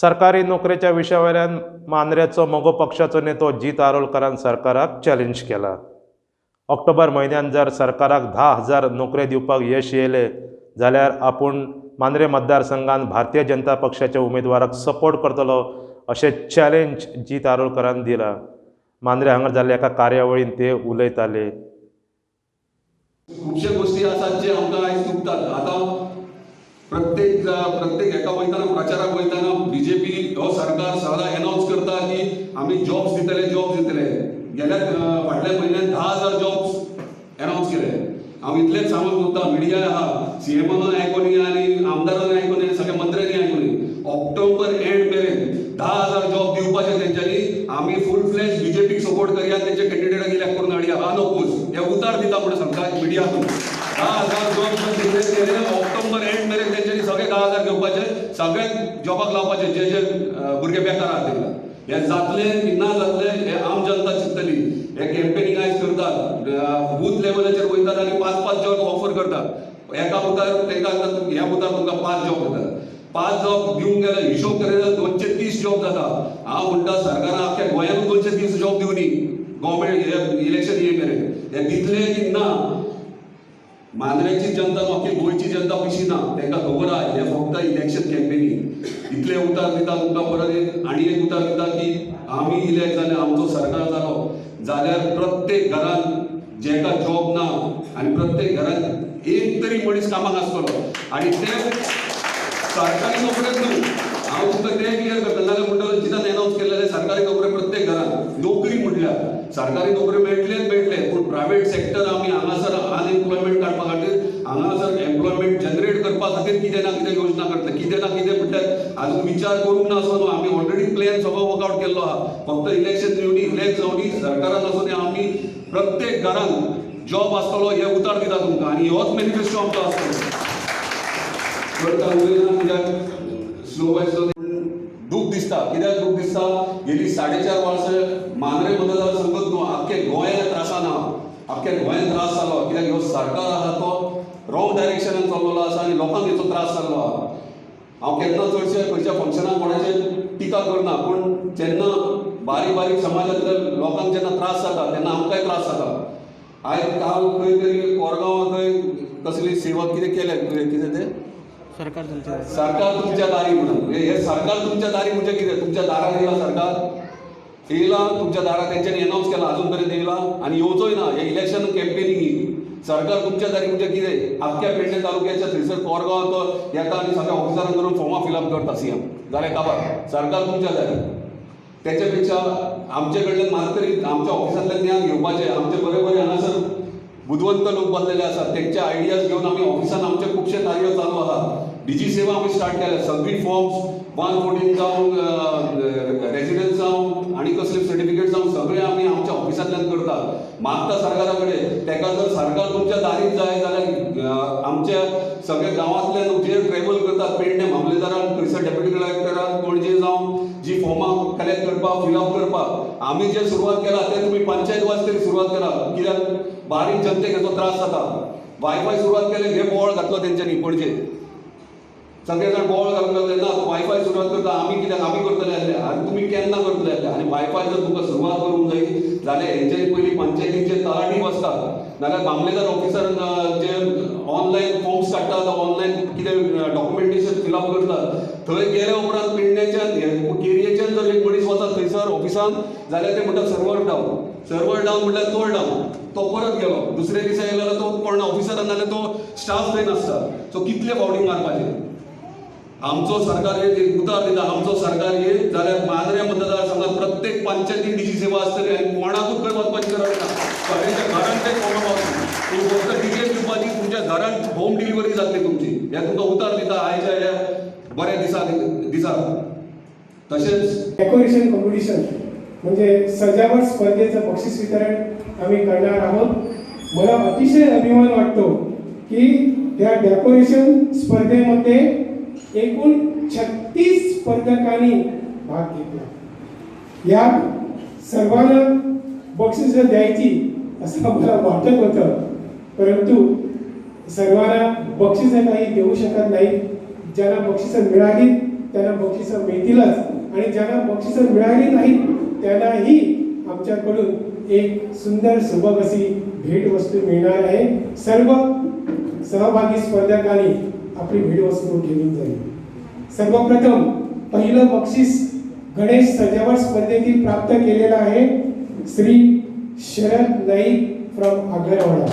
सरकारी नोकरेच्या विशयावयल्यान मांद्रेचो मोगो पक्षाचो नेतो जीत आरोलकरान सरकाराक चॅलेंज केला. ऑक्टोबर म्हयन्यात जर सरकाराक 10,000 नोकऱ्यो दिवपाक यश येयलें जाल्यार आपूण मांद्रे मतदारसंघात भारतीय जनता पक्षाच्या उमेदवाराक सपोर्ट करतलो अशें चॅलेंज जीत आरोलकरान दिला. मांद्रे हांगा जाल्ल्या एका कार्यावळीन ते उलयताले. खुबशे गोष्टी आसात जे आमकां आयज चुकतात. आतां प्रत्येक एका वयताना प्रचाराक वयताना बीजेपी हो सरकार सगळा अनाउन्स करता की आमी जॉब्स दितले. गेल्या फाटल्या म्हयन्यात 10,000 जॉब्स अनाउन्स केले. हांव इतलेंच सांगून सोदतां, मिडिया आहा, सीएमान आयकोनी आनी आमदारान आयकोनी सगळ्या मंत्र्यांनी आयकोनी ऑक्टोबर एंड मेरेन 10,000 जॉब दिवपाचे तेंच्यांनी आमी फूल फ्लेज बीजेपीक सपोर्ट करया, तेंचे कॅन्डिडेटाक इलेक्ट करून हाडया. नोकोच हे उतार दिता म्हणून सांगता मिडियातून. 10,000 जॉब डिक्लेअर केले, ऑक्टोबर एंड मेरेन तेंच्यांनी सगळे 10,000 घेवपाचे, सगळे जॉबाक लावपाचे जे भुरगे बेकार आहात तेंकां. हे जातले की ना जातले हे आम जनता चिंततली. हे कॅम्पेनिंग आयज करतात, बूथ लेवलाचेर वयतात आनी 5-5 जॉब ऑफर करतात. एका बुथार तेंकां ह्या बुथार तुमकां 5 जॉब दितात. 5 जॉब दिवंक गेल्यार हिशोब केले जाल्यार 230 जॉब जाता. हांव म्हणटा सरकारान आख्या गोंयांत 230 जॉब दिवनी गव्हर्मेंट इलेक्शन ये मेरेन. हे दितले की ना मांद्रेची जनता अख्खी गोंयची जनता पिशी ना, तेंकां खबर आहा हे फक्त इलेक्शन कॅम्पेनिंग. इतले उतार दिता तुमकां परत आनी एक उतार दिता की आमी इलेक्ट जाले, आमचो सरकार जालो जाल्यार प्रत्येक घरांत जेका जॉब ना आनी प्रत्येक घरांत एक तरी मनीस कामाक आसतलो आनी ते सरकारी नोकऱ्योच न्हू. हांव तुमकां ते क्लियर करता नाल्यार म्हणटा जितान अनाउन्स केलेले सरकारी नोकऱ्यो प्रत्येक घरांत. नोकरी म्हटल्यार सरकारी नोकऱ्यो मेळटले पूण प्रायवेट सेक्टर आमी हांगासर अनएम्प्लॉयमेंट काडपा खातीर, हांगासर एम्प्लॉयमेंट जनरेट करपा खातीर कितें ना कितें योजना करतले. कितें ना कितें म्हणल्यार आजून विचार करूंक ना असो न्हू. आमी ऑलरेडी प्लॅन सगळो वर्कआउट केल्लो आहा. फक्त इलेक्शन येवनी इलेक्ट जावनी सरकारान आसून आमी प्रत्येक घरांत जॉब आसतलो हे उतार दिता तुमकां आनी होच मॅनिफेस्टो आमचो आसतलो. स्लो बाय स्लो दूख दिसता. कित्याक दूख दिसता, गेली 4.5 वर्सां मांद्रे मतदारसंघात न्हू आख्खे गोंयांत त्रासान आहा. आख्ख्या गोंयांत त्रास जालो कित्याक ह्यो सरकार आहा तो रॉंग डायरेक्शनान चल्लोलो आसा आनी लोकांक हेचो त्रास जाल्लो आहा. हांव केन्ना चडशे खंयच्या फंक्शनाक कोणाचेर टिका करना, पूण जेन्ना बारीक समाजांतल्या लोकांक जेन्ना त्रास जाता तेन्ना आमकांय त्रास जाता. आयज काल खंय तरी कोरगांव थंय कसली सेवा कितें केलें, कितें तें सरकार तुमच्या दारी म्हणून. हे सरकार तुमच्या दारी म्हणजे कितें? तुमच्या दारार येयला सरकार, येयला तुमच्या दारार, तेंच्यांनी अनाउन्स केला, अजून पर्यंत येयला आनी येवचोय ना. हे इलेक्शन कॅम्पेनिंग सरकार तुमच्या दारी म्हणजे कितें? आख्ख्या पेडणे तालुक्याच्या थंयसर कोरगांव तो येता आनी सगळ्या ऑफिसरांक करून फॉर्मां फिलअप करता सीएम जालें काबार. सरकार तुमच्या दारी. तेच्या पेक्षा आमचे कडल्यान मात तरी आमच्या ऑफिसांतल्यान ज्ञान घेवपाचें. आमचे बरे हांगासर बुदवंत लोक बसलेले आसात, तेंचे आयडियाज घेवन आमी ऑफिसान आमचे खुबशे कार्य चालू आहा. डिजी सेवा आमी स्टार्ट केल्या. सगळी फॉर्म्स 114 जावं रेजिडन्स जावं आनी कसले सर्टिफिकेट जावं सगळे आमी आमच्या ऑफिसांतल्यान करता. मागता सरकारा कडेन. तेका जर सरकार तुमच्या दारीत जाय जाल्यार आमच्या सगळ्या गांवांतल्यान जे ट्रॅव्हल करतात पेडणे मामलेदारान थंयसर डेप्युटी कलेक्टरान पणजे जावं जी फॉर्मां कलेक्ट करपाक फिलअप करपाक आमी जे सुरवात केला ते तुमी पंचायत वाज तरी सुरवात करा. कित्याक बारीक जनतेक हेचो त्रास जाता. वायफाय सुरवात केले, हे बोवाळ घातलो तेंच्यांनी पणजे. सगळे जाण बोवाळ घालूंक लागले ना वायफाय सुरवात करता आमी, कित्याक आमी करतले आसले आनी तुमी केन्ना करतले आसले. आनी वायफाय जर तुमकां सुरवात करूंक जाय जाल्यार हेंचे पयलीं पंचायतीचे तलाठी बसतात नाल्यार मामलेदार ऑफिसर जे ऑनलायन फॉर्म्स काडटात, ऑनलायन कितें डॉक्युमेंटेशन फिलअप करतात, थंय गेल्या उपरांत पेडण्याच्यान केरयेच्यान जर एक मनीस वता थंयसर ऑफिसान जाल्यार ते म्हणटा सर्वर डावन म्हणल्यार चोर डावन. तो परत गेलो, दुसरे दिसा येयलो जाल्यार तो कोण ऑफिसर नाल्यार तो स्टाफ थंय नासता. सो कितले फावटी मारपाचे? आमचो सरकार हे उतार दिता, आमचो सरकार ये जाल्यार मांद्रे मतदारसंघात प्रत्येक पंचायतीन डिजी सेवा आसतली आनी कोणाकूच खंय वचपाची गरज ना. सगळ्यांच्या घरांत ते फॉर्म पावतली. पूण फक्त डिटेल दिवपाची, तुमच्या घरांत होम डिलिव्हरी जातली तुमची. हे तुमकां उतार दिता आयच्या ह्या बऱ्या दिसा. तशेंच डेकोरेशन कॉम्पिटिशन म्हणजे सजावट स्पर्धेचं बक्षीस वितरण आम्ही करणार आहोत. मला अतिशय अभिमान वाटतो की या डेकोरेशन स्पर्धेमध्ये एकूण 36 स्पर्धकांनी भाग घेतला. या सर्वांना बक्षीस द्यायची असं मला वाटत होतं, परंतु सर्वांना बक्षीस काही देऊ शकत नाही. ज्यांना बक्षीस मिळाली त्यांना बक्षिसं मिळतीलच आणि ज्यांना बक्षिसं मिळाली नाही त्यांनाही आमच्याकडून एक सुंदर सुबक अशी भेटवस्तू मिळणार आहे. सर्व सहभागी स्पर्धकांनी आपली भेटवस्तू घेऊन जाईल. सर्वप्रथम पहिलं बक्षीस गणेश सजावट स्पर्धेतील प्राप्त केलेलं आहे श्री शरद नाईक फ्रॉम आगरवाडा.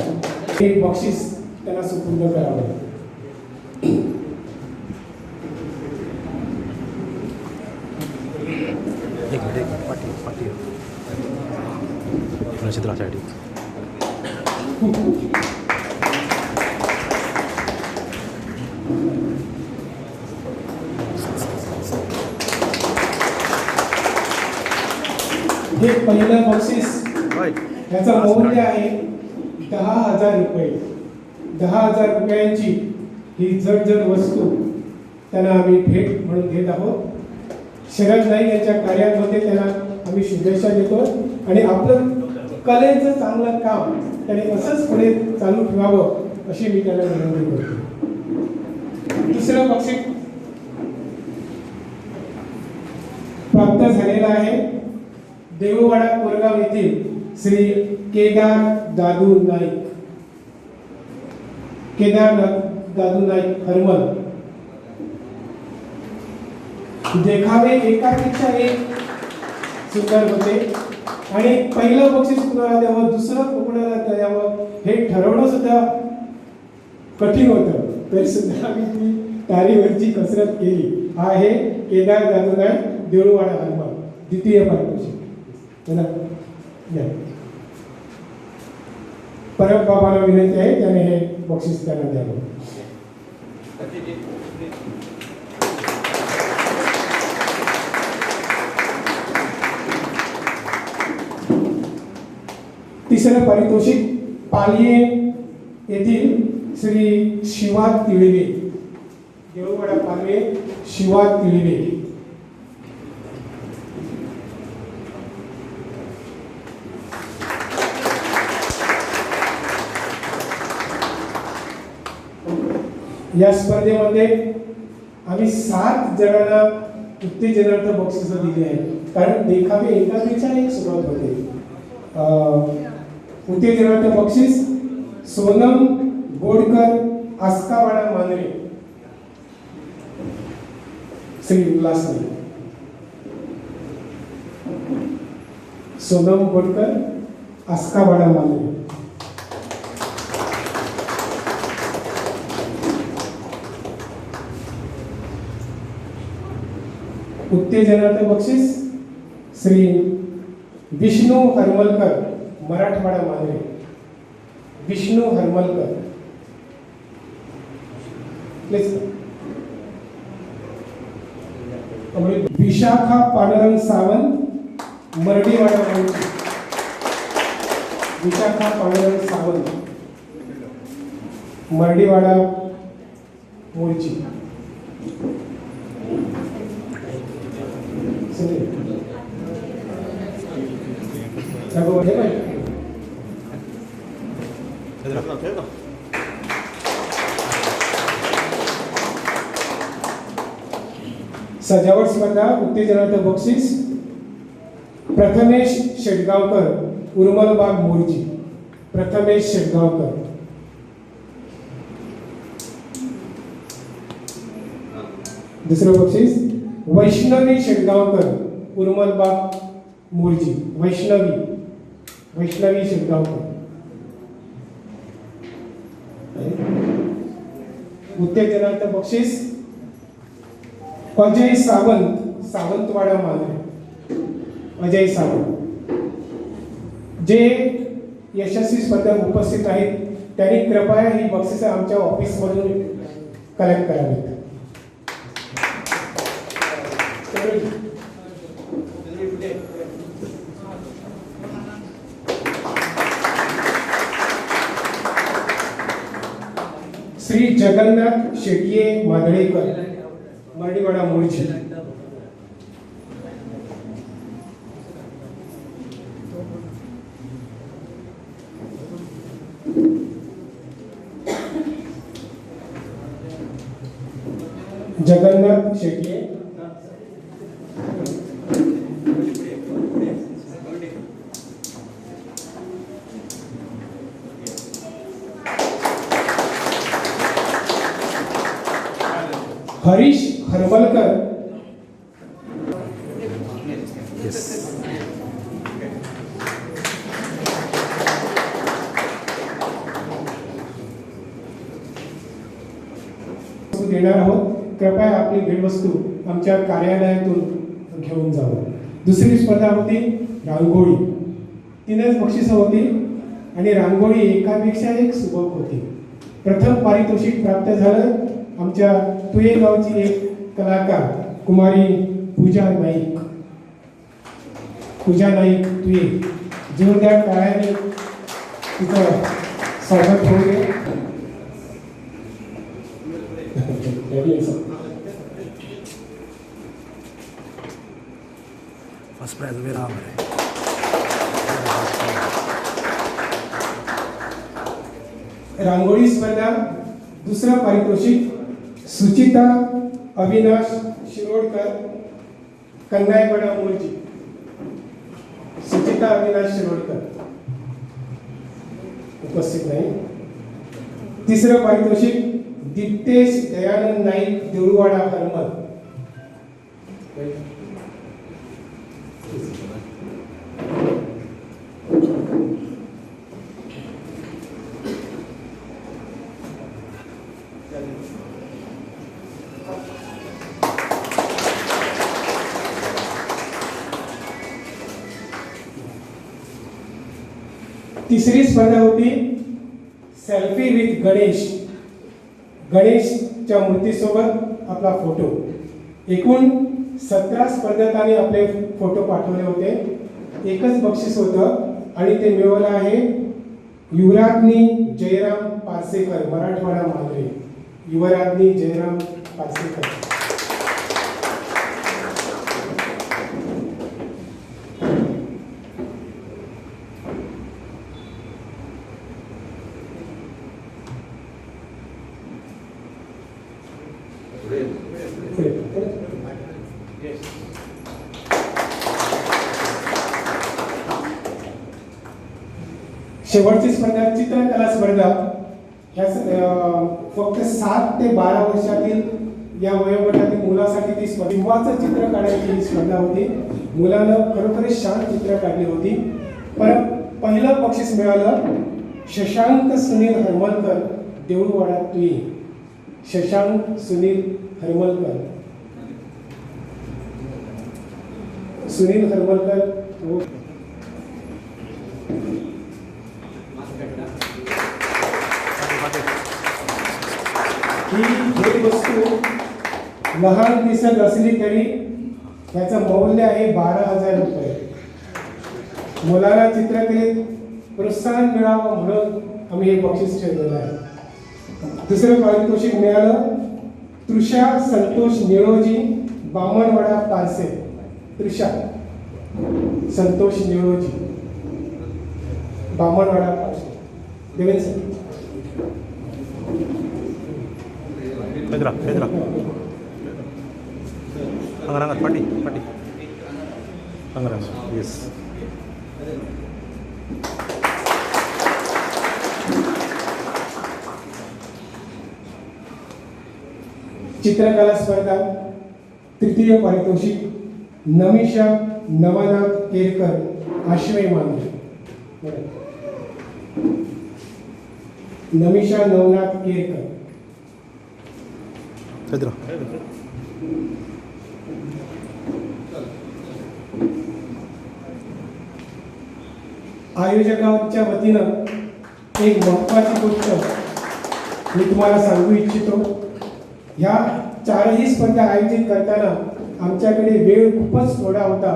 हे बक्षीस त्यांना सुपूर्द करावं. चित्रासाठी हे पहिलं बक्षीस याचं मौल्य आहे 10,000 रुपये. 10,000 रुपयांची ही जड वस्तू त्यांना आम्ही भेट म्हणून घेत आहोत. शरद नाईक यांच्या कार्यामध्ये त्यांना आम्ही शुभेच्छा देतो आणि आपलं कलेचं चांगलं काम त्याने असंच पुढे चालू ठेवावं अशी मी त्याला विनंती करतो. दुसरं बक्षीस प्राप्त झालेलं आहे देऊळवाडा कोरगाव येथील श्री केदार दादू नाईक. केदार दादू नाईक हरमल. देखावे एकापेक्षा एक सुंदर होते आणि पहिलं बक्षीस कुणाला द्यावं दुसरं कोणाला द्यावं हे ठरवणं सुद्धा कठीण होतं. तरी सुद्धा आम्ही ती तारीवरची कसरत केली. हा आहे केदार दादू नाईक देऊळवाडा हरमल द्वितीय पारितोषिक. परब बाबांना विनंती आहे त्याने हे बक्षीस त्यांना द्यावं. तिसरं पारितोषिक पालिये येथील श्री शिवा तिळवे. देऊळवाडा पालवे शिवा तिळवे. या स्पर्धेमध्ये आम्ही 7 जणांना उत्तेजनार्थ बक्षिसं दिली आहेत कारण देखावे एकापेक्षा एक सुरुवात होते. उत्तेजनार्थ बक्षीस सोनम गोडकर आस्कावाडा मांजरे श्री उल्हासनगर. सोनम गोडकर आस्कावाडा मांजरे. उत्तेजनार्थ बक्षीस श्री विष्णू हरमलकर मराठवाडा मांजरे. विष्णू हरमलकर प्लीज. विशाखा पांडुरंग सावंत मरडीवाडा मांजरे. विशाखा पांडुरंग सावंत मरडीवाडा मोर्ची. सजावट स्पर्धा उत्तेजनार्थ बक्षीस प्रथमेश शेटगावकर उर्मलबाग मोर्ची. प्रथमेश शेटगावकर. दुसरं बक्षीस वैष्णवी शेटगावकर उर्मलबाग मोर्ची. वैष्णवी शेटगावकर. उत्तेजनार्थ बक्षीस अजय सावंत सावंतवाडा मांजरे. अजय सावंत. जे यशस्वी स्पर्धक उपस्थित आहेत त्यांनी कृपया ही बक्षिसं आमच्या ऑफिसमधून कलेक्ट करावीत. श्री जगन्नाथ शेट्ये मादळेकर मराठीवाडा मोर्ची. जगन्नाथ शेट्ये हरीश हरमलकर, देणार आहोत. कृपया आपली भेटवस्तू आमच्या कार्यालयातून घेऊन जावं. दुसरी स्पर्धा होती रांगोळी. 3च बक्षिसं होती आणि रांगोळी एकापेक्षा एक सुबक होती. प्रथम पारितोषिक प्राप्त झालं आमच्या तुये गावची एक कलाकार कुमारी पूजा नाईक. पूजा नाईक तुये, जोरदार टाळ्याने तिचं स्वागत होऊ दे. फर्स्ट प्राइज मेरा है. रांगोळी स्पर्धा दुसरं पारितोषिक सुचिता अविनाश शिरोडकर, कन्नायपडा मूळची. सुचिता अविनाश शिरोडकर उपस्थित नाही. तिसरं पारितोषिक दिप्तेश दयानंद नाईक, देऊळवाडा हरमल. तिसरी स्पर्धा होती सेल्फी विथ गणेश. गणेशच्या मूर्तीसोबत आपला फोटो. एकूण 17 स्पर्धकांनी आपले फोटो पाठवले होते. एकच बक्षीस होतं आणि ते मिळवलं आहे युवराज्ञी जयराम पारसेकर, मराठवाडा मांजरे. युवराज्ञी जयराम पारसेकर. शेवटची स्पर्धा चित्रकला स्पर्धा. फक्त 7 ते 12 वर्षातील या वयोगटातील मुलासाठी ती स्पर्धाचं चित्र काढायची ही स्पर्धा होती. मुलानं खरोखरच छान चित्र काढली होती. पण पहिलं बक्षीस मिळालं शशांक सुनील हरमलकर, देऊळवाडा तुई. शशांक सुनील हरमलकर. सुनील हरमलकर ही भेटवस्तू लहान दिसत असली तरी याचं मौल्य आहे 12,000 रुपये. मुलाला चित्रकलेत प्रोत्साहन मिळावं म्हणून आम्ही हे बक्षीस ठेवलेलं आहे. दुसरं पारितोषिक मिळालं Trisha Santosh Niloji, Bamanwada Parse. Trisha Santosh Niloji, Bamanwada Parse. Devendra sir. Pedra. Angkat, pati. Angkat, yes. चित्रकला स्पर्धा तृतीय पारितोषिक नमिषा नवनाथ केरकर, आश्रय मांजरे. नमिषा नवनाथ केरकर. Pedro. आयोजकांच्या वतीनं एक महत्त्वाची गोष्ट मी तुम्हाला सांगू इच्छितो. ह्या 4ही स्पर्धा आयोजित करताना आमच्याकडे वेळ खूपच थोडा होता.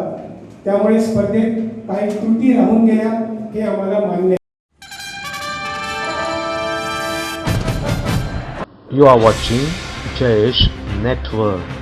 त्यामुळे स्पर्धेत काही त्रुटी राहून गेल्या हे आम्हाला मान्य आहे. You are watching Jayesh Network.